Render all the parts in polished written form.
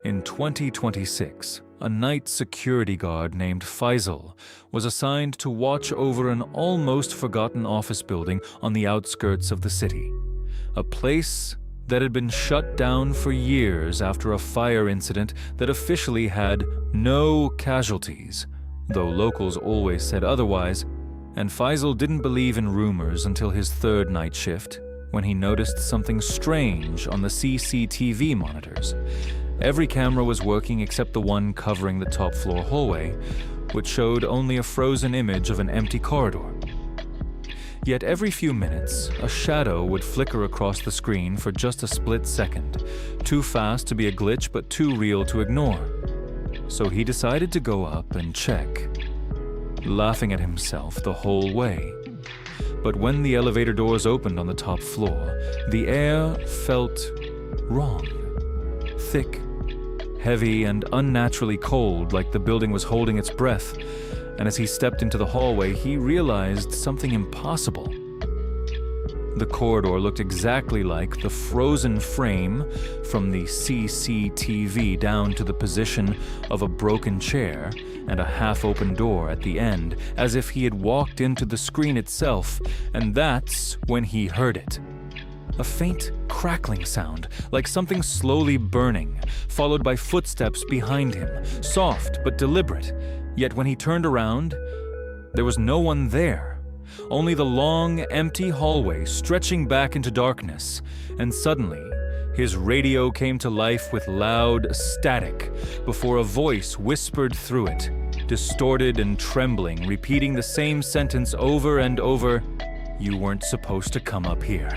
In 2026, a night security guard named Faisal was assigned to watch over an almost forgotten office building on the outskirts of the city. A place that had been shut down for years after a fire incident that officially had no casualties, though locals always said otherwise, and Faisal didn't believe in rumors until his third night shift, when he noticed something strange on the CCTV monitors. Every camera was working except the one covering the top floor hallway, which showed only a frozen image of an empty corridor. Yet every few minutes, a shadow would flicker across the screen for just a split second, too fast to be a glitch but too real to ignore. So he decided to go up and check, laughing at himself the whole way. But when the elevator doors opened on the top floor, the air felt wrong. Thick, heavy, and unnaturally cold, like the building was holding its breath. And as he stepped into the hallway, he realized something impossible. The corridor looked exactly like the frozen frame from the CCTV down to the position of a broken chair and a half-open door at the end, as if he had walked into the screen itself, and that's when he heard it. A faint crackling sound, like something slowly burning, followed by footsteps behind him, soft but deliberate. Yet when he turned around, there was no one there, only the long, empty hallway stretching back into darkness, and suddenly, his radio came to life with loud static before a voice whispered through it, distorted and trembling, repeating the same sentence over and over, "You weren't supposed to come up here."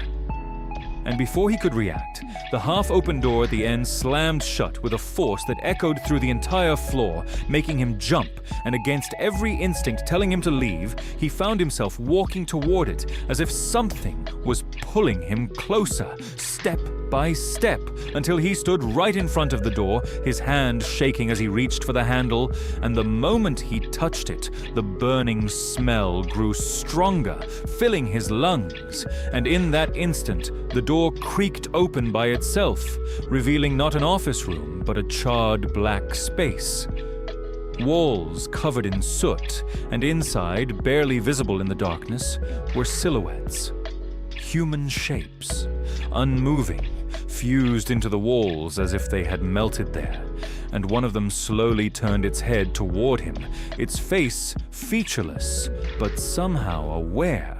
And before he could react, the half-open door at the end slammed shut with a force that echoed through the entire floor, making him jump, and against every instinct telling him to leave, he found himself walking toward it as if something was pulling him closer, step by step, until he stood right in front of the door, his hand shaking as he reached for the handle, and the moment he touched it, the burning smell grew stronger, filling his lungs, and in that instant, the door creaked open by itself, revealing not an office room, but a charred black space. Walls covered in soot, and inside, barely visible in the darkness, were silhouettes. Human shapes, unmoving, fused into the walls as if they had melted there, and one of them slowly turned its head toward him, its face featureless, but somehow aware.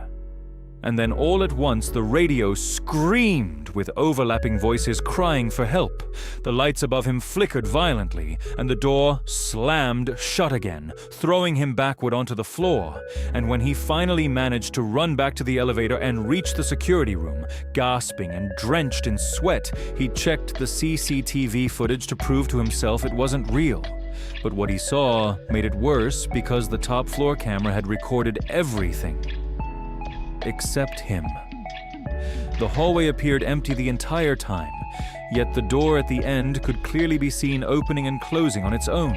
And then all at once the radio screamed with overlapping voices crying for help. The lights above him flickered violently, and the door slammed shut again, throwing him backward onto the floor. And when he finally managed to run back to the elevator and reach the security room, gasping and drenched in sweat, he checked the CCTV footage to prove to himself it wasn't real. But what he saw made it worse because the top floor camera had recorded everything. Except him. The hallway appeared empty the entire time, yet the door at the end could clearly be seen opening and closing on its own.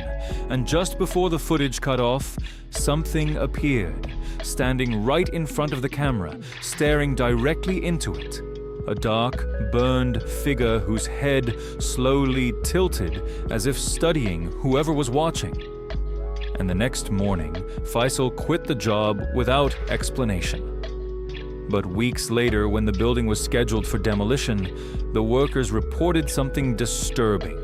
And just before the footage cut off, something appeared, standing right in front of the camera, staring directly into it. A dark, burned figure whose head slowly tilted as if studying whoever was watching. And the next morning, Faisal quit the job without explanation. But weeks later, when the building was scheduled for demolition, the workers reported something disturbing.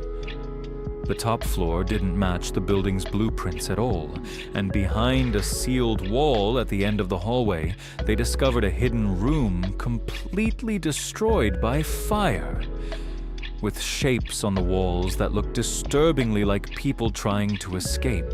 The top floor didn't match the building's blueprints at all, and behind a sealed wall at the end of the hallway, they discovered a hidden room completely destroyed by fire, with shapes on the walls that looked disturbingly like people trying to escape.